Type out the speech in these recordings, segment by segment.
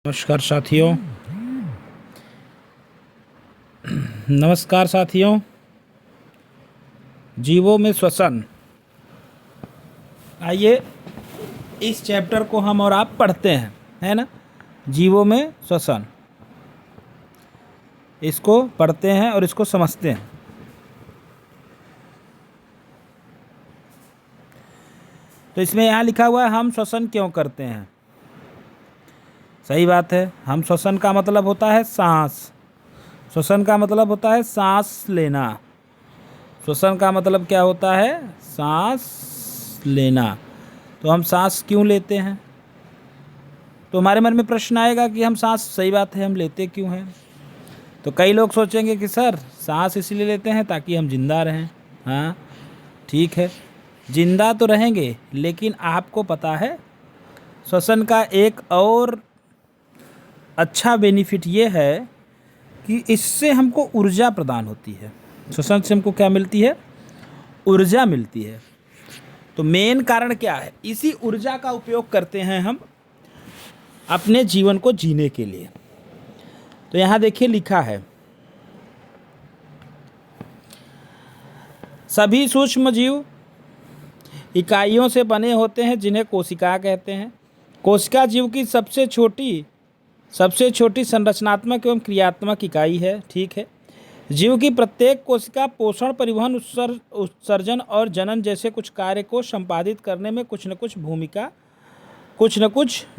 नमस्कार साथियों। नमस्कार साथियों। जीवों में श्वसन, आइए इस चैप्टर को हम और आप पढ़ते हैं, है ना। जीवों में श्वसन, इसको पढ़ते हैं और इसको समझते हैं। तो इसमें यहाँ लिखा हुआ है, हम श्वसन क्यों करते हैं। सही बात है, हम श्वसन का मतलब होता है सांस। श्वसन का मतलब होता है सांस लेना। श्वसन का मतलब क्या होता है? सांस लेना। तो हम सांस क्यों लेते हैं? तो हमारे मन में प्रश्न आएगा कि हम सांस, सही बात है, हम लेते क्यों हैं? तो कई लोग सोचेंगे कि सर सांस इसलिए लेते हैं ताकि हम जिंदा रहें। हाँ ठीक है, जिंदा तो रहेंगे, लेकिन आपको पता है श्वसन का एक और अच्छा बेनिफिट ये है कि इससे हमको ऊर्जा प्रदान होती है। श्वसन से हमको क्या मिलती है? ऊर्जा मिलती है। तो मेन कारण क्या है? इसी ऊर्जा का उपयोग करते हैं हम अपने जीवन को जीने के लिए। तो यहाँ देखिए लिखा है, सभी सूक्ष्म जीव इकाइयों से बने होते हैं जिन्हें कोशिका कहते हैं। कोशिका जीव की सबसे छोटी संरचनात्मक एवं क्रियात्मक इकाई है। ठीक है, जीव की प्रत्येक कोशिका पोषण, परिवहन, उत्सर्जन और जनन जैसे कुछ कार्य को संपादित करने में कुछ न कुछ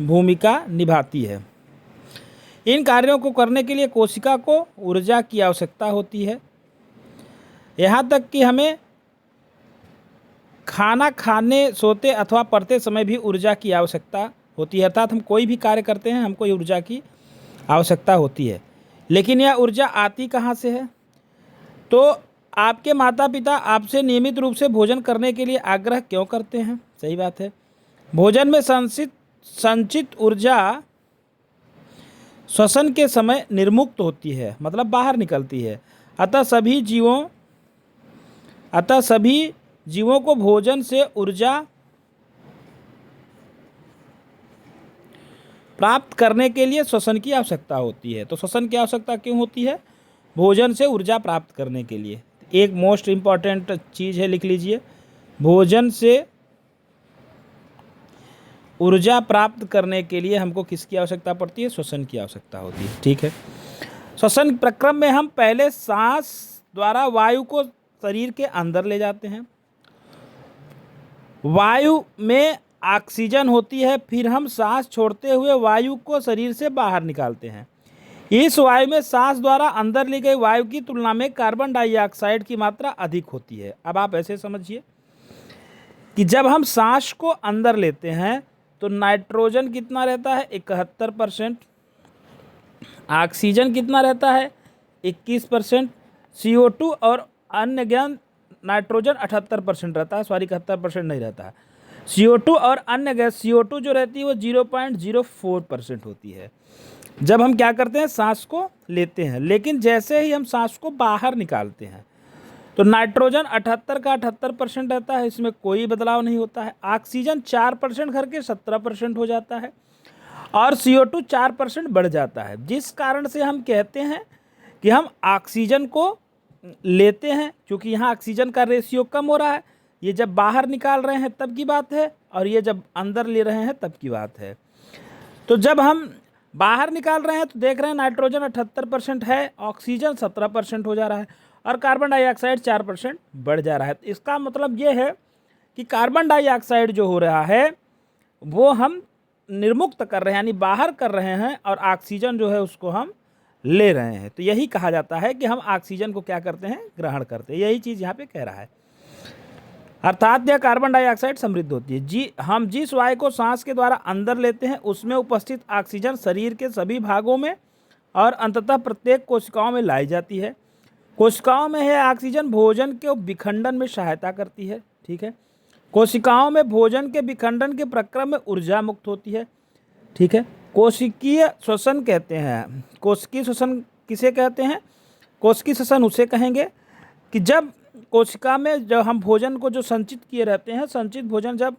भूमिका निभाती है। इन कार्यों को करने के लिए कोशिका को ऊर्जा की आवश्यकता होती है। यहाँ तक कि हमें खाना खाने, सोते अथवा पढ़ते समय भी ऊर्जा की आवश्यकता होती है। अर्थात हम कोई भी कार्य करते हैं, हमको ऊर्जा की आवश्यकता होती है। लेकिन यह ऊर्जा आती कहाँ से है? तो आपके माता पिता आपसे नियमित रूप से भोजन करने के लिए आग्रह क्यों करते हैं? सही बात है, भोजन में संचित ऊर्जा श्वसन के समय निर्मुक्त होती है, मतलब बाहर निकलती है। अतः सभी जीवों को भोजन से ऊर्जा प्राप्त करने के लिए श्वसन की आवश्यकता होती है। तो श्वसन की आवश्यकता क्यों होती है? भोजन से ऊर्जा प्राप्त करने के लिए। एक मोस्ट इम्पॉर्टेंट चीज़ है, लिख लीजिए, भोजन से ऊर्जा प्राप्त करने के लिए हमको किसकी आवश्यकता पड़ती है? श्वसन की आवश्यकता होती है। ठीक है, श्वसन प्रक्रम में हम पहले सांस द्वारा वायु को शरीर के अंदर ले जाते हैं। वायु में ऑक्सीजन होती है, फिर हम सांस छोड़ते हुए वायु को शरीर से बाहर निकालते हैं। इस वायु में सांस द्वारा अंदर ली गई वायु की तुलना में कार्बन डाइऑक्साइड की मात्रा अधिक होती है। अब आप ऐसे समझिए कि जब हम सांस को अंदर लेते हैं तो नाइट्रोजन कितना रहता है? 71%। ऑक्सीजन कितना रहता है? 21%। CO2 और अन्य गैस, नाइट्रोजन 78% रहता है, सॉरी 71% नहीं रहता है। CO2 और अन्य गैस, CO2 जो रहती है वो 0.04% होती है जब हम क्या करते हैं? सांस को लेते हैं। लेकिन जैसे ही हम सांस को बाहर निकालते हैं तो नाइट्रोजन 78 का 78% रहता है, इसमें कोई बदलाव नहीं होता है। ऑक्सीजन 4% करके 17% हो जाता है और CO2 4% बढ़ जाता है, जिस कारण से हम कहते हैं कि हम ऑक्सीजन को लेते हैं। क्योंकि यहाँ ऑक्सीजन का रेशियो कम हो रहा है, ये जब बाहर निकाल रहे हैं तब की बात है, और ये जब अंदर ले रहे हैं तब की बात है। तो जब हम बाहर निकाल रहे हैं तो देख रहे हैं नाइट्रोजन 78% है, ऑक्सीजन 17% हो जा रहा है और कार्बन डाइऑक्साइड 4% बढ़ जा रहा है। तो इसका मतलब ये है कि कार्बन डाइऑक्साइड जो हो रहा है वो हम निर्मुक्त कर रहे हैं, यानी बाहर कर रहे हैं, और ऑक्सीजन जो है उसको हम ले रहे हैं। तो यही कहा जाता है कि हम ऑक्सीजन को क्या करते हैं? ग्रहण करते हैं। यही चीज़ यहाँ पे कह रहा है, अर्थात यह कार्बन डाइऑक्साइड समृद्ध होती है। हम जिस वायु को सांस के द्वारा अंदर लेते हैं उसमें उपस्थित ऑक्सीजन शरीर के सभी भागों में और अंततः प्रत्येक कोशिकाओं में लाई जाती है। कोशिकाओं में यह ऑक्सीजन भोजन के विखंडन में सहायता करती है। ठीक है, कोशिकाओं में भोजन के विखंडन के प्रक्रम में ऊर्जा मुक्त होती है। ठीक है, कोशिकीय श्वसन कहते हैं। कोशिकीय श्वसन किसे कहते हैं? कोशिकीय श्वसन उसे कहेंगे कि जब कोशिका में जब हम भोजन को जो संचित किए रहते हैं, संचित भोजन जब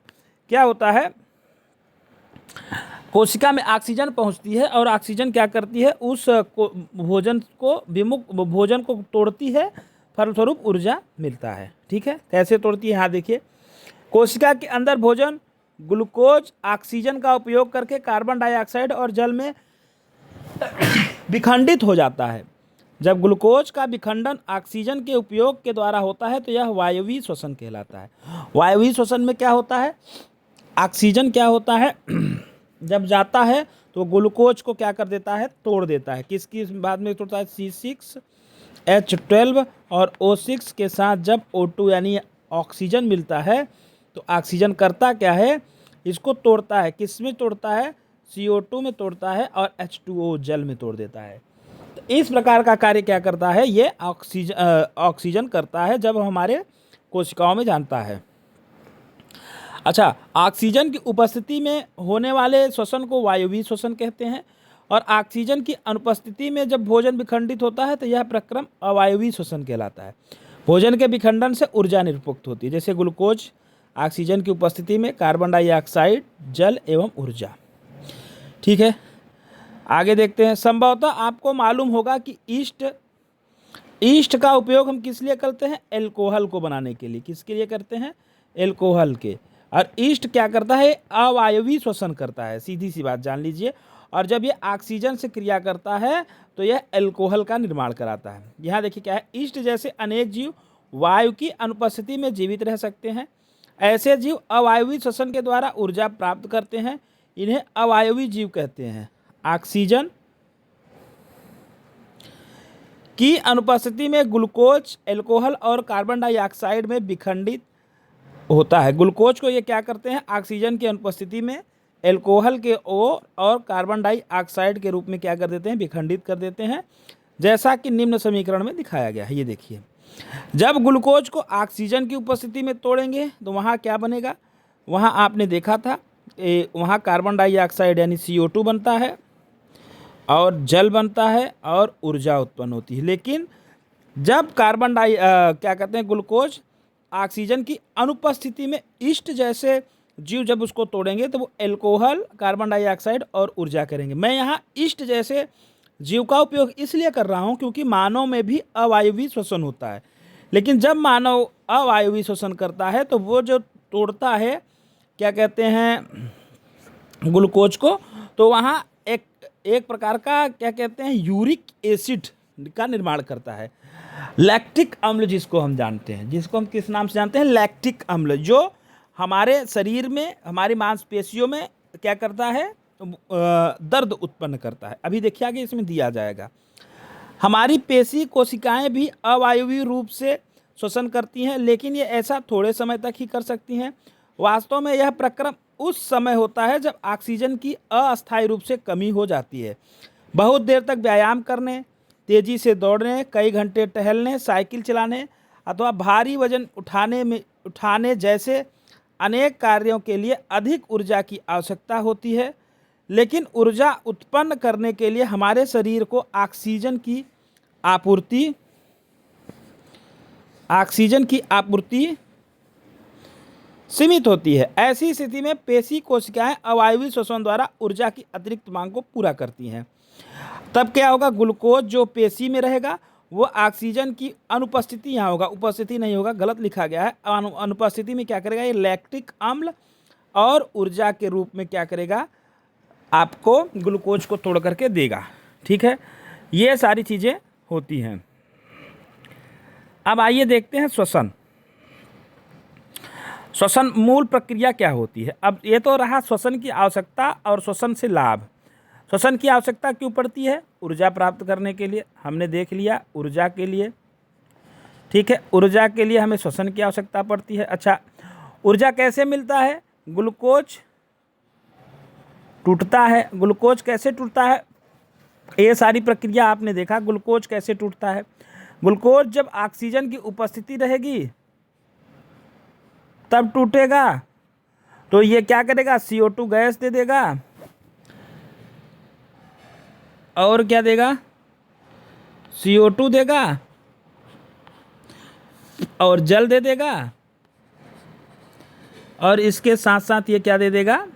क्या होता है, कोशिका में ऑक्सीजन पहुंचती है और ऑक्सीजन क्या करती है, उस भोजन को तोड़ती है, फलस्वरूप ऊर्जा मिलता है। ठीक है, कैसे तोड़ती है, यहाँ देखिए। कोशिका के अंदर भोजन ग्लूकोज ऑक्सीजन का उपयोग करके कार्बन डाइऑक्साइड और जल में विखंडित हो जाता है। जब ग्लूकोज का विखंडन ऑक्सीजन के उपयोग के द्वारा होता है तो यह वायवीय श्वसन कहलाता है। वायवीय श्वसन में क्या होता है, ऑक्सीजन क्या होता है जब जाता है तो ग्लूकोज को क्या कर देता है, तोड़ देता है। किसकी बाद में तोड़ता है, C6H12 और O6 के साथ जब O2 यानी ऑक्सीजन मिलता है तो ऑक्सीजन करता क्या है, इसको तोड़ता है। किस में तोड़ता है, CO2 में तोड़ता है और H2O जल में तोड़ देता है। तो इस प्रकार का कार्य क्या करता है, ये ऑक्सीजन करता है जब हमारे कोशिकाओं में जाता है। अच्छा, ऑक्सीजन की उपस्थिति में होने वाले श्वसन को वायवीय श्वसन कहते हैं और ऑक्सीजन की अनुपस्थिति में जब भोजन विखंडित होता है तो यह प्रक्रम अवायवीय श्वसन कहलाता है। भोजन के विखंडन से ऊर्जा निरुक्त होती है, जैसे ग्लूकोज ऑक्सीजन की उपस्थिति में, कार्बन डाइऑक्साइड, जल एवं ऊर्जा। ठीक है, आगे देखते हैं। संभवतः आपको मालूम होगा कि ईस्ट का उपयोग हम किस लिए करते हैं, एल्कोहल को बनाने के लिए। किसके लिए करते हैं, एल्कोहल के। और ईस्ट क्या करता है, अवायवीय श्वसन करता है, सीधी सी बात जान लीजिए। और जब ये ऑक्सीजन से क्रिया करता है तो यह एल्कोहल का निर्माण कराता है। यहाँ देखिए क्या है, ईस्ट जैसे अनेक जीव वायु की अनुपस्थिति में जीवित रह सकते हैं। ऐसे जीव अवायवीय श्वसन के द्वारा ऊर्जा प्राप्त करते हैं, इन्हें अवायवीय जीव कहते हैं। ऑक्सीजन की अनुपस्थिति में ग्लूकोज एल्कोहल और कार्बन डाइऑक्साइड में विखंडित होता है। ग्लूकोज को ये क्या करते हैं, ऑक्सीजन की अनुपस्थिति में एल्कोहल के और कार्बन डाइऑक्साइड के रूप में क्या कर देते हैं, विखंडित कर देते हैं, जैसा कि निम्न समीकरण में दिखाया गया है। ये देखिए, जब ग्लूकोज को ऑक्सीजन की उपस्थिति में तोड़ेंगे तो वहाँ क्या बनेगा, वहाँ आपने देखा था वहाँ कार्बन डाइऑक्साइड यानी CO2 बनता है और जल बनता है और ऊर्जा उत्पन्न होती है। लेकिन जब क्या कहते हैं, ग्लूकोज ऑक्सीजन की अनुपस्थिति में ईस्ट जैसे जीव जब उसको तोड़ेंगे तो वो एल्कोहल, कार्बन डाइऑक्साइड और ऊर्जा करेंगे। मैं यहाँ ईस्ट जैसे जीव का उपयोग इसलिए कर रहा हूँ क्योंकि मानव में भी अवायवीय श्वसन होता है। लेकिन जब मानव अवायवीय श्वसन करता है तो वो जो तोड़ता है क्या कहते हैं, ग्लूकोज को, तो वहाँ एक प्रकार का क्या कहते हैं, यूरिक एसिड का निर्माण करता है। लैक्टिक अम्ल जिसको हम जानते हैं, जिसको हम किस नाम से जानते हैं, लैक्टिक अम्ल, जो हमारे शरीर में, हमारी मांसपेशियों में क्या करता है, दर्द उत्पन्न करता है। अभी देखिए आगे इसमें दिया जाएगा। हमारी पेशी कोशिकाएं भी अवायवीय रूप से श्वसन करती हैं, लेकिन ये ऐसा थोड़े समय तक ही कर सकती हैं। वास्तव में यह प्रक्रम उस समय होता है जब ऑक्सीजन की अस्थायी रूप से कमी हो जाती है। बहुत देर तक व्यायाम करने, तेजी से दौड़ने, कई घंटे टहलने, साइकिल चलाने अथवा भारी वजन उठाने जैसे अनेक कार्यों के लिए अधिक ऊर्जा की आवश्यकता होती है। लेकिन ऊर्जा उत्पन्न करने के लिए हमारे शरीर को ऑक्सीजन की आपूर्ति सीमित होती है। ऐसी स्थिति में पेशी कोशिकाएं अवायवीय श्वसन द्वारा ऊर्जा की अतिरिक्त मांग को पूरा करती हैं। तब क्या होगा, ग्लूकोज जो पेशी में रहेगा वो ऑक्सीजन की अनुपस्थिति, यहाँ होगा, उपस्थिति नहीं होगा, गलत लिखा गया है, अनुपस्थिति में क्या करेगा, ये लैक्टिक अम्ल और ऊर्जा के रूप में क्या करेगा, आपको ग्लूकोज को तोड़ करके देगा। ठीक है, ये सारी चीज़ें होती हैं। अब आइए देखते हैं श्वसन मूल प्रक्रिया क्या होती है। अब ये तो रहा श्वसन की आवश्यकता और श्वसन से लाभ। श्वसन की आवश्यकता क्यों पड़ती है, ऊर्जा प्राप्त करने के लिए, हमने देख लिया, ऊर्जा के लिए। ठीक है, ऊर्जा के लिए हमें श्वसन की आवश्यकता पड़ती है। अच्छा, ऊर्जा कैसे मिलता है, ग्लूकोज टूटता है। ग्लूकोज कैसे टूटता है, ये सारी प्रक्रिया आपने देखा, ग्लूकोज कैसे टूटता है। ग्लूकोज जब ऑक्सीजन की उपस्थिति रहेगी तब टूटेगा, तो ये क्या करेगा, CO2 गैस दे देगा और क्या देगा, CO2 देगा और जल दे देगा और इसके साथ साथ ये क्या दे देगा,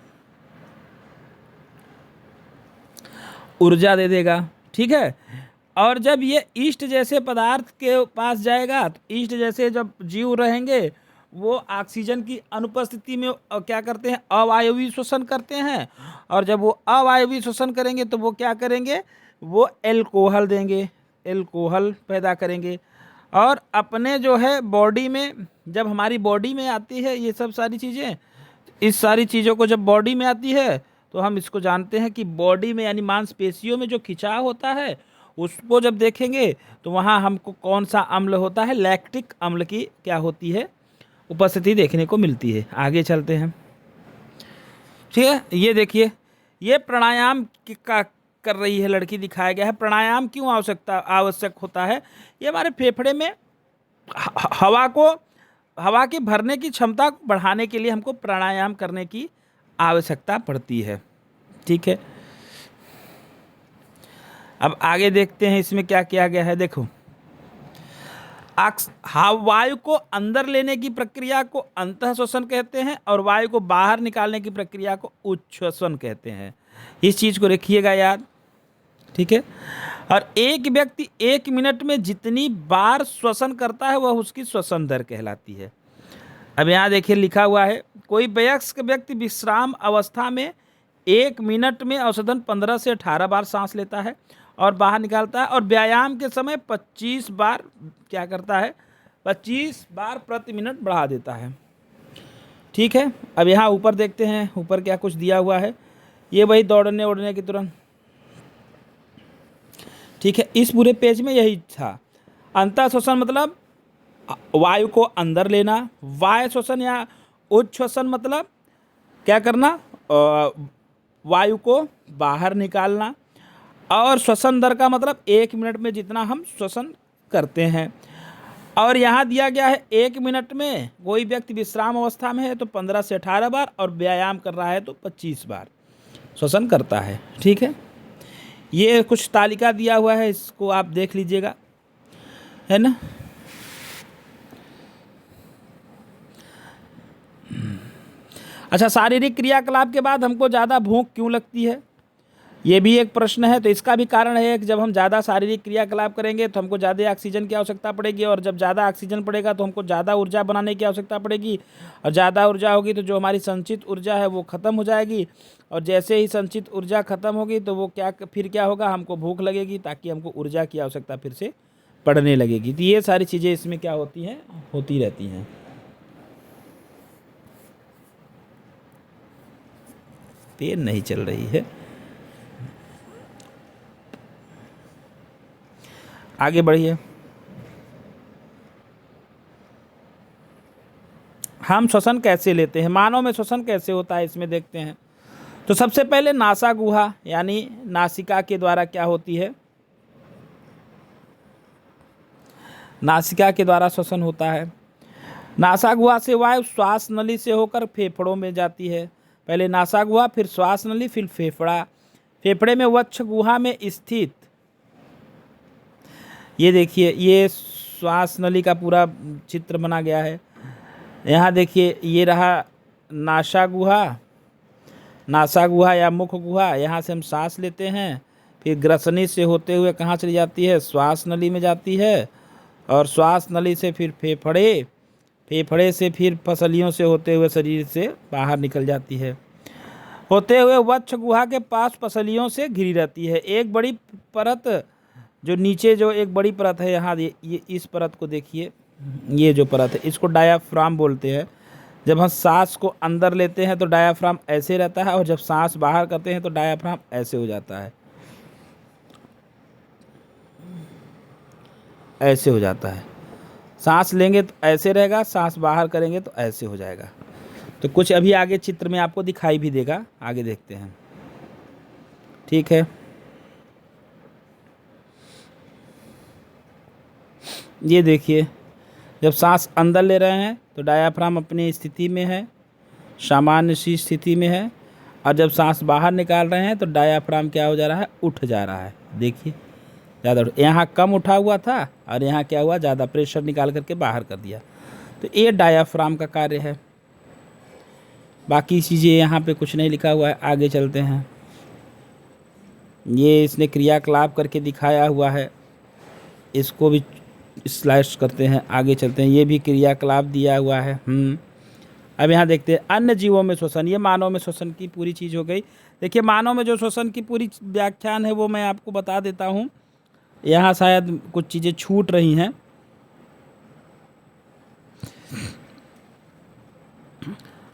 ऊर्जा दे देगा, ठीक है। और जब ये ईस्ट जैसे पदार्थ के पास जाएगा तो ईस्ट जैसे जब जीव रहेंगे वो ऑक्सीजन की अनुपस्थिति में क्या करते हैं, अवायवीय श्वसन करते हैं। और जब वो अवायवीय श्वसन करेंगे तो वो क्या करेंगे, वो एल्कोहल देंगे, एल्कोहल पैदा करेंगे। और अपने जो है बॉडी में, जब हमारी बॉडी में आती है ये सब सारी चीज़ें, इस सारी चीज़ों को जब बॉडी में आती है तो हम इसको जानते हैं कि बॉडी में यानी मांसपेशियों में जो खिंचाव होता है उसको जब देखेंगे तो वहाँ हमको कौन सा अम्ल होता है, लैक्टिक अम्ल की क्या होती है, उपस्थिति देखने को मिलती है। आगे चलते हैं, ठीक है। ये देखिए, ये प्राणायाम का कर रही है लड़की, दिखाया गया है। प्राणायाम क्यों आवश्यक होता है, ये हमारे फेफड़े में हवा की भरने की क्षमता को बढ़ाने के लिए हमको प्राणायाम करने की आवश्यकता पड़ती है, ठीक है। अब आगे देखते हैं इसमें क्या किया गया है। देखो, वायु को अंदर लेने की प्रक्रिया को अंतः श्वसन कहते हैं और वायु को बाहर निकालने की प्रक्रिया को उच्छ्वसन कहते हैं। इस चीज़ को रखिएगा याद, ठीक है। और एक व्यक्ति 1 मिनट में जितनी बार श्वसन करता है वह उसकी श्वसन दर कहलाती है। अब यहाँ देखिए लिखा हुआ है, कोई वयस्क व्यक्ति विश्राम अवस्था में 1 मिनट में औसतन 15 से 18 बार सांस लेता है और बाहर निकालता है, और व्यायाम के समय 25 बार क्या करता है, 25 बार प्रति मिनट बढ़ा देता है, ठीक है। अब यहाँ ऊपर देखते हैं, ऊपर क्या कुछ दिया हुआ है। ये वही दौड़ने उड़ने की तुरंत, ठीक है। इस पूरे पेज में यही था। अंतः श्वसन मतलब वायु को अंदर लेना, वायु श्वसन या उच्छ्वसन मतलब क्या करना, वायु को बाहर निकालना। और श्वसन दर का मतलब 1 मिनट में जितना हम श्वसन करते हैं। और यहाँ दिया गया है 1 मिनट में कोई व्यक्ति विश्राम अवस्था में है तो 15 से 18 बार, और व्यायाम कर रहा है तो 25 बार श्वसन करता है, ठीक है। ये कुछ तालिका दिया हुआ है, इसको आप देख लीजिएगा, है ना। अच्छा, शारीरिक क्रियाकलाप के बाद हमको ज़्यादा भूख क्यों लगती है, ये भी एक प्रश्न है। तो इसका भी कारण है कि जब हम ज़्यादा शारीरिक क्रियाकलाप करेंगे तो हमको ज़्यादा ऑक्सीजन की आवश्यकता पड़ेगी, और जब ज़्यादा ऑक्सीजन पड़ेगा तो हमको ज़्यादा ऊर्जा बनाने की आवश्यकता पड़ेगी, और ज़्यादा ऊर्जा होगी तो जो हमारी संचित ऊर्जा है वो ख़त्म हो जाएगी, और जैसे ही संचित ऊर्जा ख़त्म होगी तो वो फिर क्या होगा, हमको भूख लगेगी, ताकि हमको ऊर्जा की आवश्यकता फिर से पड़ने लगेगी। तो ये सारी चीज़ें इसमें क्या होती हैं, होती रहती हैं। पेन नहीं चल रही है, आगे बढ़िए। हम श्वसन कैसे लेते हैं, मानव में श्वसन कैसे होता है इसमें देखते हैं। तो सबसे पहले नासा गुहा यानी नासिका के द्वारा क्या होती है, नासिका के द्वारा श्वसन होता है। नासा गुहा से वायु श्वास नली से होकर फेफड़ों में जाती है। पहले नासा गुहा, फिर श्वास नली, फिर फेफड़ा। फेफड़े में वक्ष गुहा में स्थित, ये देखिए, ये श्वास नली का पूरा चित्र बना गया है। यहाँ देखिए, ये रहा नासा गुहा या मुख गुहा, यहाँ से हम सांस लेते हैं। फिर ग्रसनी से होते हुए कहाँ चली जाती है, श्वास नली में जाती है, और श्वास नली से फिर फेफड़े से फिर फसलियों से होते हुए शरीर से बाहर निकल जाती है। होते हुए वक्ष गुहा के पास पसलियों से घिरी रहती है। एक बड़ी परत, जो नीचे जो एक बड़ी परत है यहाँ, ये इस परत को देखिए, ये जो परत है इसको डायाफ्राम बोलते हैं। जब हम सांस को अंदर लेते हैं तो डायाफ्राम ऐसे रहता है, और जब सांस बाहर करते हैं तो डायाफ्राम ऐसे हो जाता है, ऐसे हो जाता है। सांस लेंगे तो ऐसे रहेगा, सांस बाहर करेंगे तो ऐसे हो जाएगा। तो कुछ अभी आगे चित्र में आपको दिखाई भी देगा, आगे देखते हैं, ठीक है। ये देखिए, जब सांस अंदर ले रहे हैं तो डायाफ्राम अपनी स्थिति में है, सामान्य सी स्थिति में है, और जब सांस बाहर निकाल रहे हैं तो डायाफ्राम क्या हो जा रहा है, उठ जा रहा है। देखिए, ज़्यादा यहाँ कम उठा हुआ था और यहाँ क्या हुआ, ज़्यादा प्रेशर निकाल करके बाहर कर दिया। तो ये डायाफ्राम का कार्य है। बाकी चीज़ें यहाँ पे कुछ नहीं लिखा हुआ है, आगे चलते हैं। ये इसने क्रियाकलाप करके दिखाया हुआ है, इसको भी स्लाइड्स करते हैं, आगे चलते हैं। ये भी क्रियाकलाप दिया हुआ है। अब यहाँ देखते हैं अन्य जीवों में श्वसन। ये मानव में श्वसन की पूरी चीज़ हो गई। देखिए मानव में जो श्वसन की पूरी व्याख्यान है वो मैं आपको बता देता हूँ। यहाँ शायद कुछ चीज़ें छूट रही हैं।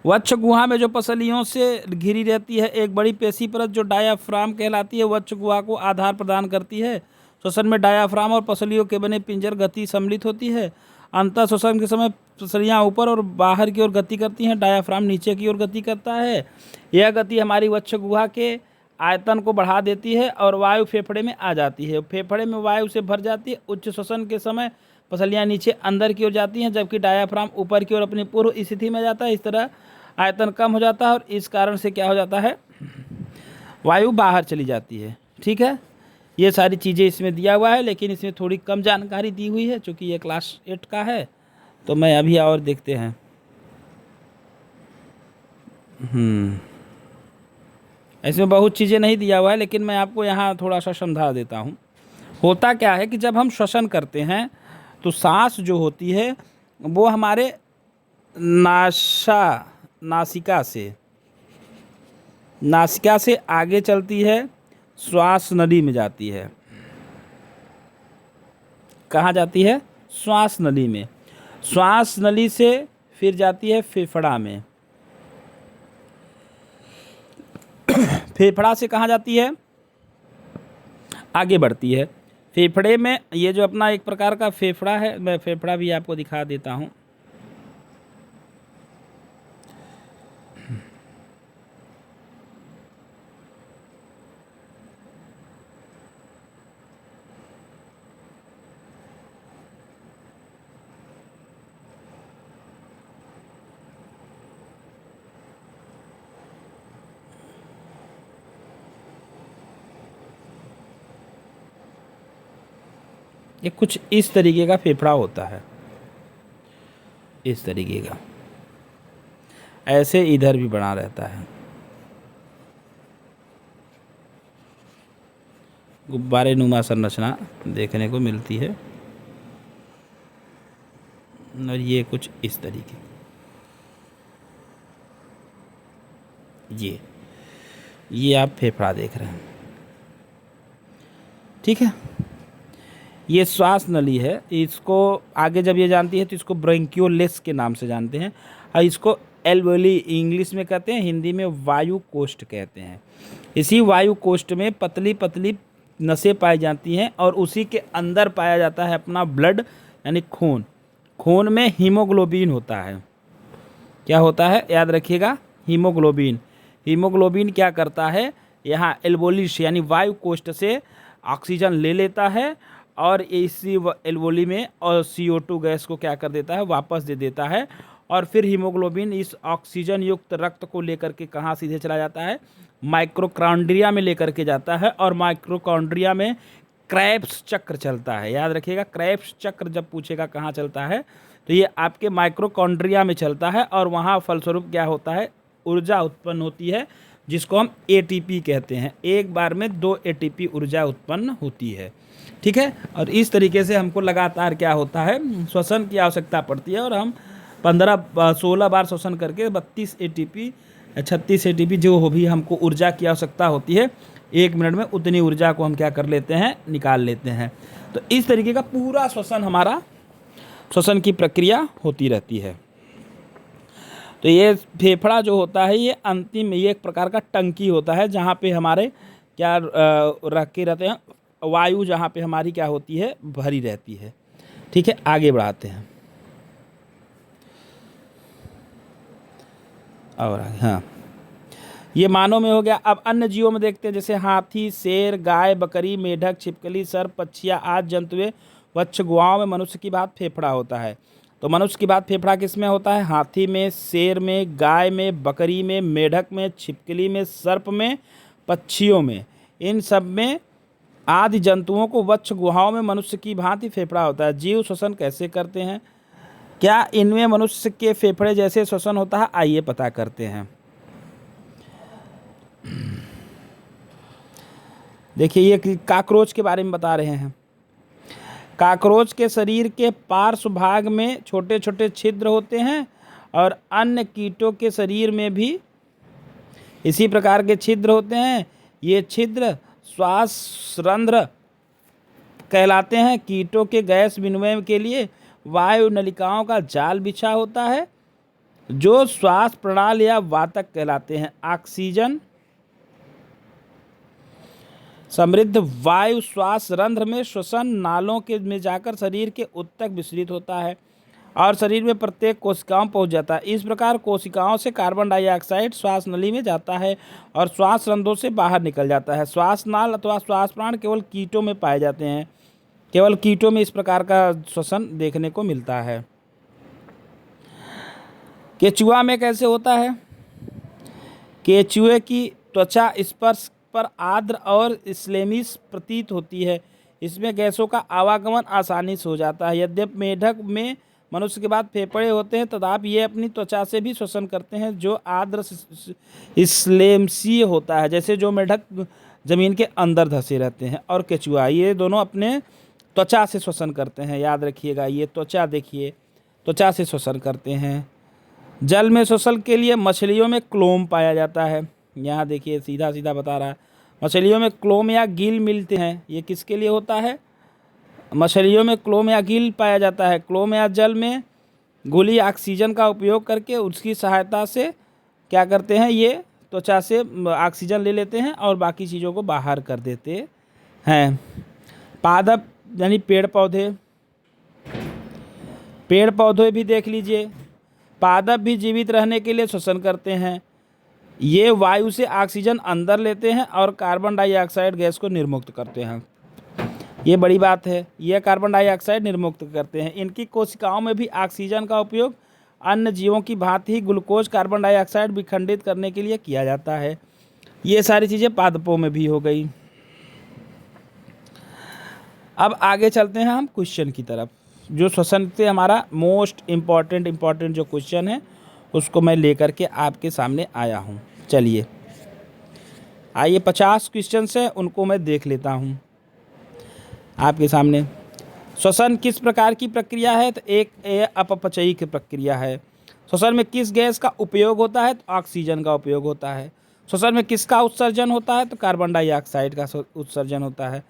वक्ष गुहा में जो पसलियों से घिरी रहती है एक बड़ी पेशी परत जो डायाफ्राम कहलाती है, वक्ष गुहा को आधार प्रदान करती है। श्वसन में डायाफ्राम और पसलियों के बने पिंजर गति सम्मिलित होती है। अंतः श्वसन के समय पसलियाँ ऊपर और बाहर की ओर गति करती हैं, डायाफ्राम नीचे की ओर गति करता है। यह गति हमारी वक्ष गुहा के आयतन को बढ़ा देती है और वायु फेफड़े में आ जाती है। फेफड़े में वायु से भर जाती है। उच्च श्वसन के समय पसलियाँ नीचे अंदर की ओर जाती हैं, जबकि डायाफ्राम ऊपर की ओर अपनी पूर्व स्थिति में जाता है। इस तरह आयतन कम हो जाता है और इस कारण से क्या हो जाता है, वायु बाहर चली जाती है। ठीक है, ये सारी चीज़ें इसमें दिया हुआ है, लेकिन इसमें थोड़ी कम जानकारी दी हुई है क्योंकि ये क्लास 8 का है। तो मैं अभी और देखते हैं। इसमें बहुत चीज़ें नहीं दिया हुआ है, लेकिन मैं आपको यहाँ थोड़ा सा समझा देता हूँ। होता क्या है कि जब हम श्वसन करते हैं तो सांस जो होती है वो हमारे नासिका से आगे चलती है, श्वास नली में जाती है। कहाँ जाती है? श्वास नली में। श्वास नली से फिर जाती है फेफड़ा में। फेफड़ा से कहाँ जाती है? आगे बढ़ती है फेफड़े में। ये जो अपना एक प्रकार का फेफड़ा है, मैं फेफड़ा भी आपको दिखा देता हूँ। ये कुछ इस तरीके का फेफड़ा होता है, इस तरीके का। ऐसे इधर भी बना रहता है, गुब्बारे नुमा संरचना देखने को मिलती है। और ये कुछ इस तरीके, ये आप फेफड़ा देख रहे हैं। ठीक है, ये श्वास नली है। इसको आगे जब ये जानती है तो इसको ब्रोंकियोलेस के नाम से जानते हैं, और इसको एल्वेली इंग्लिश में कहते हैं, हिंदी में वायु कोष्ठ कहते हैं। इसी वायु कोष्ठ में पतली पतली नसें पाई जाती हैं और उसी के अंदर पाया जाता है अपना ब्लड यानी खून। खून में हीमोग्लोबिन होता है। क्या होता है? याद रखिएगा, हीमोग्लोबिन। हीमोग्लोबिन क्या करता है, यहाँ एल्वोलिस यानी वायु कोष्ठ से ऑक्सीजन ले लेता है और इसी एल्वोली में और CO2 गैस को क्या कर देता है, वापस दे देता है। और फिर हीमोग्लोबिन इस ऑक्सीजन युक्त रक्त को लेकर के कहाँ सीधे चला जाता है, माइक्रोकॉन्ड्रिया में लेकर के जाता है। और माइक्रोकॉन्ड्रिया में क्रेब्स चक्र चलता है। याद रखिएगा, क्रेब्स चक्र जब पूछेगा कहाँ चलता है तो ये आपके माइक्रोकॉन्ड्रिया में चलता है। और वहाँ फलस्वरूप क्या होता है, ऊर्जा उत्पन्न होती है, जिसको हम ATP कहते हैं। एक बार में 2 ATP ऊर्जा उत्पन्न होती है। ठीक है, और इस तरीके से हमको लगातार क्या होता है, श्वसन की आवश्यकता पड़ती है। और हम 16 बार श्वसन करके 32 ATP 36 ATP जो हो भी हमको ऊर्जा की आवश्यकता होती है, 1 मिनट में उतनी ऊर्जा को हम क्या कर लेते हैं, निकाल लेते हैं। तो इस तरीके का पूरा श्वसन की प्रक्रिया होती रहती है। तो ये फेफड़ा जो होता है ये अंतिम, ये एक प्रकार का टंकी होता है जहाँ पे हमारे क्या रख के रहते हैं, वायु जहाँ पे हमारी क्या होती है, भरी रहती है। ठीक है, आगे बढ़ाते हैं और आगे। हाँ, ये मानव में हो गया। अब अन्य जीवों में देखते हैं, जैसे हाथी, शेर, गाय, बकरी, मेढक, छिपकली, सर्प, पक्षियाँ आदि जंतुएं वक्ष गुहाओं में मनुष्य की भांति फेफड़ा होता है। तो मनुष्य की भांति फेफड़ा किस में होता है? हाथी में, शेर में, गाय में, बकरी में, मेढक में, छिपकली में, सर्प में, पक्षियों में। इन सब में आदि जंतुओं को वक्ष गुहाओं में मनुष्य की भांति फेफड़ा होता है। जीव श्वसन कैसे करते हैं? क्या इनमें मनुष्य के फेफड़े जैसे श्वसन होता है? आइए पता करते हैं। देखिए ये काकरोच के बारे में बता रहे हैं। काकरोच के शरीर के पार्श्व भाग में छोटे छोटे छिद्र होते हैं और अन्य कीटों के शरीर में भी इसी प्रकार के छिद्र होते हैं। ये छिद्र श्वास रंध्र कहलाते हैं। कीटों के गैस विनिमय के लिए वायु नलिकाओं का जाल बिछा होता है जो श्वास प्रणाली या वातक कहलाते हैं। ऑक्सीजन समृद्ध वायु श्वास रंध्र में श्वसन नालों के में जाकर शरीर के उत्तक विस्तृत होता है और शरीर में प्रत्येक कोशिकाओं पहुंच जाता है। इस प्रकार कोशिकाओं से कार्बन डाइऑक्साइड श्वास नली में जाता है और श्वास रंध्रों से बाहर निकल जाता है। श्वास नाल अथवा श्वास प्राण केवल कीटों में पाए जाते हैं। केवल कीटों में इस प्रकार का श्वसन देखने को मिलता है। केचुआ में कैसे होता है? केचुए की त्वचा स्पर्श पर आर्द्र और श्लेमिश प्रतीत होती है। इसमें गैसों का आवागमन आसानी से हो जाता है। यद्यपि मेढक में मनुष्य के बाद फेफड़े होते हैं तथापि ये अपनी त्वचा से भी श्वसन करते हैं जो आर्द्र श्लेमशीय होता है। जैसे जो मेढक जमीन के अंदर धंसे रहते हैं और केचुआ, ये दोनों अपने त्वचा से श्वसन करते हैं। याद रखिएगा, ये त्वचा देखिए, त्वचा से श्वसन करते हैं। जल में श्वसन के लिए मछलियों में क्लोम पाया जाता है। यहाँ देखिए सीधा सीधा बता रहा है, मछलियों में क्लोम या गिल मिलते हैं। ये किसके लिए होता है? मछलियों में क्लोम या गिल पाया जाता है। क्लोम या जल में घुली ऑक्सीजन का उपयोग करके उसकी सहायता से क्या करते हैं, ये त्वचा से ऑक्सीजन ले लेते हैं और बाकी चीज़ों को बाहर कर देते हैं। पादप यानी पेड़ पौधे, पेड़ पौधे भी देख लीजिए, पादप भी जीवित रहने के लिए श्वसन करते हैं। ये वायु से ऑक्सीजन अंदर लेते हैं और कार्बन डाइऑक्साइड गैस को निर्मुक्त करते हैं। ये बड़ी बात है, ये कार्बन डाइऑक्साइड निर्मुक्त करते हैं। इनकी कोशिकाओं में भी ऑक्सीजन का उपयोग अन्य जीवों की भांति ही ग्लूकोज कार्बन डाइऑक्साइड विखंडित करने के लिए किया जाता है। ये सारी चीज़ें पादपों में भी हो गई। अब आगे चलते हैं हम क्वेश्चन की तरफ। जो श्वसन से हमारा मोस्ट इम्पॉर्टेंट जो क्वेश्चन है उसको मैं लेकर के आपके सामने आया हूँ। चलिए आइए 50 क्वेश्चन है, उनको मैं देख लेता हूँ आपके सामने। श्वसन किस प्रकार की प्रक्रिया है? तो एक अपचयी की प्रक्रिया है। श्वसन में किस गैस का उपयोग होता है? तो ऑक्सीजन का उपयोग होता है। श्वसन में किसका उत्सर्जन होता है? तो कार्बन डाइऑक्साइड का उत्सर्जन होता है।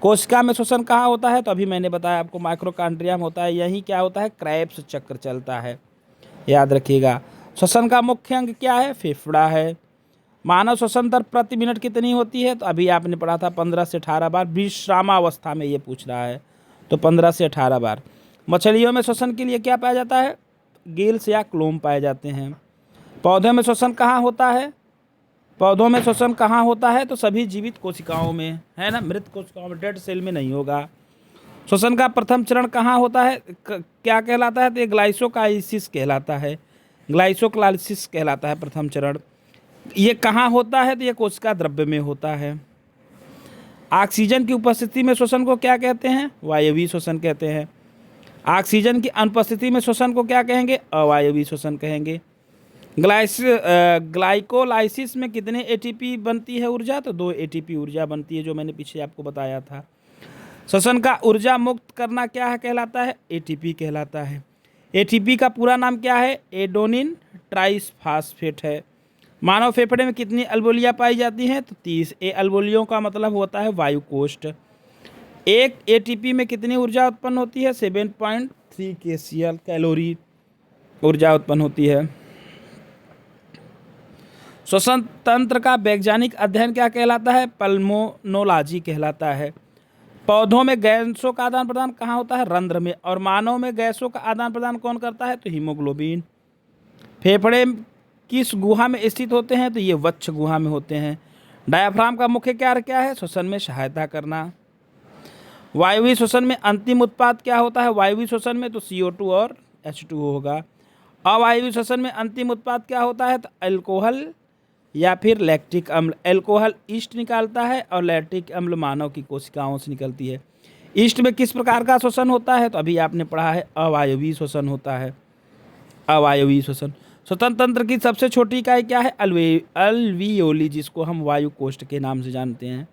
कोशिका में श्वसन कहाँ होता है? तो अभी मैंने बताया आपको माइक्रोकांड्रिया में होता है। यही क्या होता है? क्रेब्स चक्र चलता है, याद रखिएगा। श्वसन का मुख्य अंग क्या है? फेफड़ा है। मानव श्वसन दर प्रति मिनट कितनी होती है? तो अभी आपने पढ़ा था 15 से 18 बार। विश्रामावस्था में ये पूछ रहा है तो 15 से 18 बार। मछलियों में श्वसन के लिए क्या पाया जाता है? गिल्स या क्लोम पाए जाते हैं। पौधों में श्वसन कहाँ होता है? पौधों में श्वसन कहाँ होता है? तो सभी जीवित कोशिकाओं में, है ना, मृत कोशिकाओं में, डेड सेल में नहीं होगा। श्वसन का प्रथम चरण कहाँ होता है? क्या कहलाता है? तो ये ग्लाइकोलाइसिस कहलाता है। ग्लाइकोलाइसिस कहलाता है प्रथम चरण। ये कहाँ होता है? तो ये कोशिका द्रव्य में होता है। ऑक्सीजन की उपस्थिति में श्वसन को क्या कहते हैं? वायवीय श्वसन कहते हैं। ऑक्सीजन की अनुपस्थिति में श्वसन को क्या कहेंगे? अवायवीय श्वसन कहेंगे। ग्लाइकोलाइसिस में कितने एटीपी बनती है ऊर्जा? तो 2 एटीपी ऊर्जा बनती है, जो मैंने पीछे आपको बताया था। श्वसन का ऊर्जा मुक्त करना क्या है कहलाता है? एटीपी कहलाता है। एटीपी का पूरा नाम क्या है? एडेनिन ट्राइफॉस्फेट है। मानव फेफड़े में कितनी अल्वोलियाँ पाई जाती हैं? तो 30। अल्वोलियों का मतलब होता है वायु कोष्ठ। एक एटीपी में कितनी ऊर्जा उत्पन्न होती है? 7.3 kcal कैलोरी ऊर्जा उत्पन्न होती है। श्वसन तंत्र का वैज्ञानिक अध्ययन क्या कहलाता है? पल्मोनोलॉजी कहलाता है। पौधों में गैसों का आदान प्रदान कहाँ होता है? रंध्र में। और मानव में गैसों का आदान प्रदान कौन करता है? तो हीमोग्लोबिन। फेफड़े किस गुहा में स्थित होते हैं? तो ये वक्ष गुहा में होते हैं। डायाफ्राम का मुख्य कार्य क्या है? श्वसन में सहायता करना। वायवीय श्वसन में अंतिम उत्पाद क्या होता है? वायवीय श्वसन में तो CO2 और H2O होगा। अवायवीय श्वसन में अंतिम उत्पाद क्या होता है? तो अल्कोहल या फिर लैक्टिक अम्ल। अल्कोहल ईस्ट निकालता है और लैक्टिक अम्ल मानव की कोशिकाओं से निकलती है। ईस्ट में किस प्रकार का श्वसन होता है? तो अभी आपने पढ़ा है अवायवीय श्वसन होता है। अवायवीय श्वसन। श्वसन तंत्र की सबसे छोटी इकाई क्या है? अल्वियोली, जिसको हम वायु कोष्ठ के नाम से जानते हैं।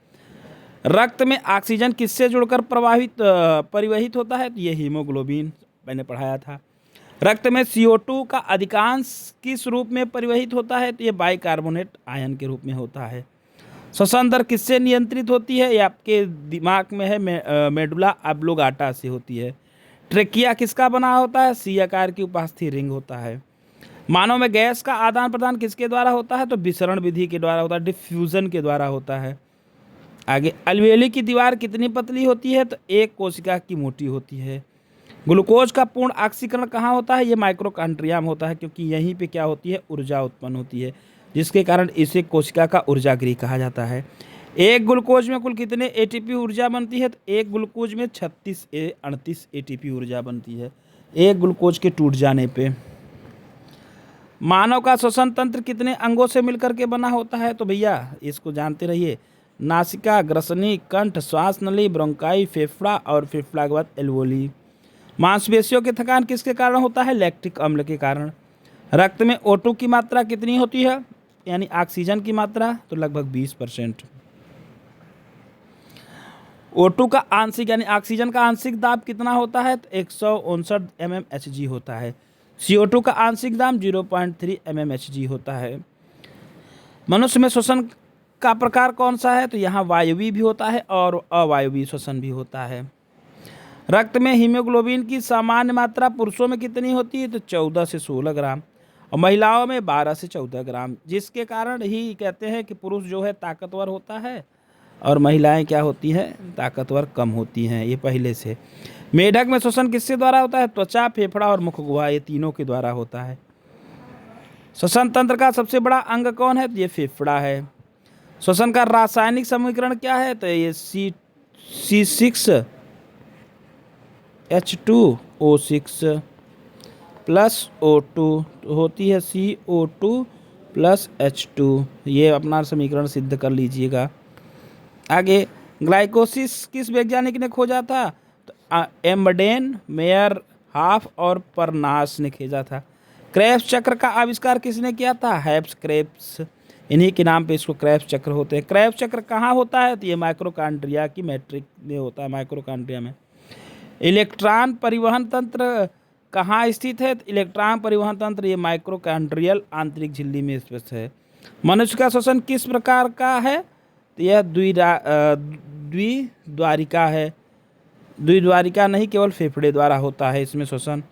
रक्त में ऑक्सीजन किससे जुड़कर परिवहित होता है? तो ये हीमोग्लोबिन, मैंने पढ़ाया था। रक्त में CO2 का अधिकांश किस रूप में परिवहित होता है? तो ये बाइकार्बोनेट आयन के रूप में होता है। श्वसन दर किससे नियंत्रित होती है? ये आपके दिमाग में है, मेडुला ऑब्लोंगाटा से होती है। ट्रेकिया किसका बना होता है? सी आकार की उपास्थि रिंग होता है। मानव में गैस का आदान प्रदान किसके द्वारा होता है? तो विसरण विधि के द्वारा होता है, डिफ्यूजन के द्वारा होता है। आगे, अलवेली की दीवार कितनी पतली होती है? तो एक कोशिका की मोटी होती है। ग्लूकोज का पूर्ण ऑक्सीकरण कहाँ होता है? ये माइक्रोकांड्रिया में होता है, क्योंकि यहीं पे क्या होती है? ऊर्जा उत्पन्न होती है, जिसके कारण इसे कोशिका का ऊर्जागृह कहा जाता है। एक ग्लूकोज में कुल कितने ATP ऊर्जा बनती है? तो एक ग्लूकोज में 38 ATP ऊर्जा बनती है एक ग्लूकोज के टूट जाने पे। मानव का श्वसन तंत्र कितने अंगों से मिलकर के बना होता है? तो भैया इसको जानते रहिए, नासिका, ग्रसनी, कंठ, श्वास नली, ब्रोंकाई, फेफड़ा और फेफड़ा के बाद एल्वोली। मांसपेशियों की थकान किसके कारण होता है? लैक्टिक अम्ल के कारण। रक्त में O2 की मात्रा कितनी होती है, यानी ऑक्सीजन की मात्रा? तो लगभग 20%। O2 का आंशिक यानी ऑक्सीजन का आंशिक दाब कितना होता है? तो 159 mmHg होता है। CO2 का आंशिक दाब 0.3 mmHg होता है। मनुष्य में श्वसन का प्रकार कौन सा है? तो यहाँ वायवीय भी होता है और अवायवीय श्वसन भी होता है। रक्त में हीमोग्लोबिन की सामान्य मात्रा पुरुषों में कितनी होती है? तो 14 से 16 ग्राम और महिलाओं में 12 से 14 ग्राम, जिसके कारण ही कहते हैं कि पुरुष जो है ताकतवर होता है और महिलाएं क्या होती हैं? ताकतवर कम होती हैं, ये पहले से। मेढक में श्वसन किसके द्वारा होता है? त्वचा, फेफड़ा और मुख गुहा, ये तीनों के द्वारा होता है। श्वसन तंत्र का सबसे बड़ा अंग कौन है? तो ये फेफड़ा है। श्वसन का रासायनिक समीकरण क्या है? तो ये C6H2O6 प्लस O2 होती है CO2 प्लस H2। ये अपना समीकरण सिद्ध कर लीजिएगा। आगे, ग्लाइकोसिस किस वैज्ञानिक ने खोजा था? तो एम्बडेन, मेयर, हाफ और परनास ने खोजा था। क्रेब्स चक्र का आविष्कार किसने किया था? हेब्स क्रेब्स, इन्हीं के नाम पे इसको क्रेब्स चक्र होते हैं। क्रेब्स चक्र कहाँ होता है? तो ये माइक्रोकांड्रिया की मैट्रिक्स में होता है, माइक्रोकांड्रिया में। इलेक्ट्रॉन परिवहन तंत्र कहाँ स्थित है? तो इलेक्ट्रॉन परिवहन तंत्र ये माइक्रोकांड्रियल आंतरिक झिल्ली में स्थित है। मनुष्य का श्वसन किस प्रकार का है? तो यह द्विद्वारिका है। द्विद्वारिका नहीं, केवल फेफड़े द्वारा होता है इसमें श्वसन।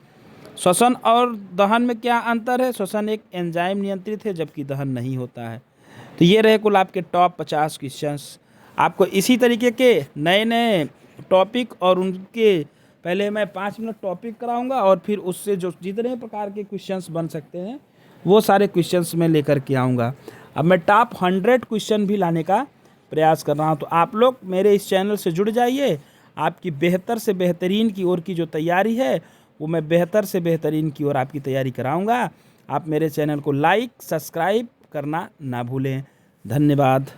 श्वसन और दहन में क्या अंतर है? श्वसन एक एंजाइम नियंत्रित है, जबकि दहन नहीं होता है। तो ये रहे कुल आपके टॉप 50 क्वेश्चंस। आपको इसी तरीके के नए नए टॉपिक और उनके पहले मैं 5 मिनट टॉपिक कराऊंगा और फिर उससे जो जितने प्रकार के क्वेश्चंस बन सकते हैं वो सारे क्वेश्चंस मैं लेकर के आऊँगा। अब मैं टॉप 100 क्वेश्चन भी लाने का प्रयास कर रहा हूँ। तो आप लोग मेरे इस चैनल से जुड़ जाइए। आपकी बेहतर से बेहतरीन की ओर की जो तैयारी है वो मैं बेहतर से बेहतरीन की ओर आपकी तैयारी कराऊंगा। आप मेरे चैनल को लाइक, सब्सक्राइब करना ना भूलें। धन्यवाद।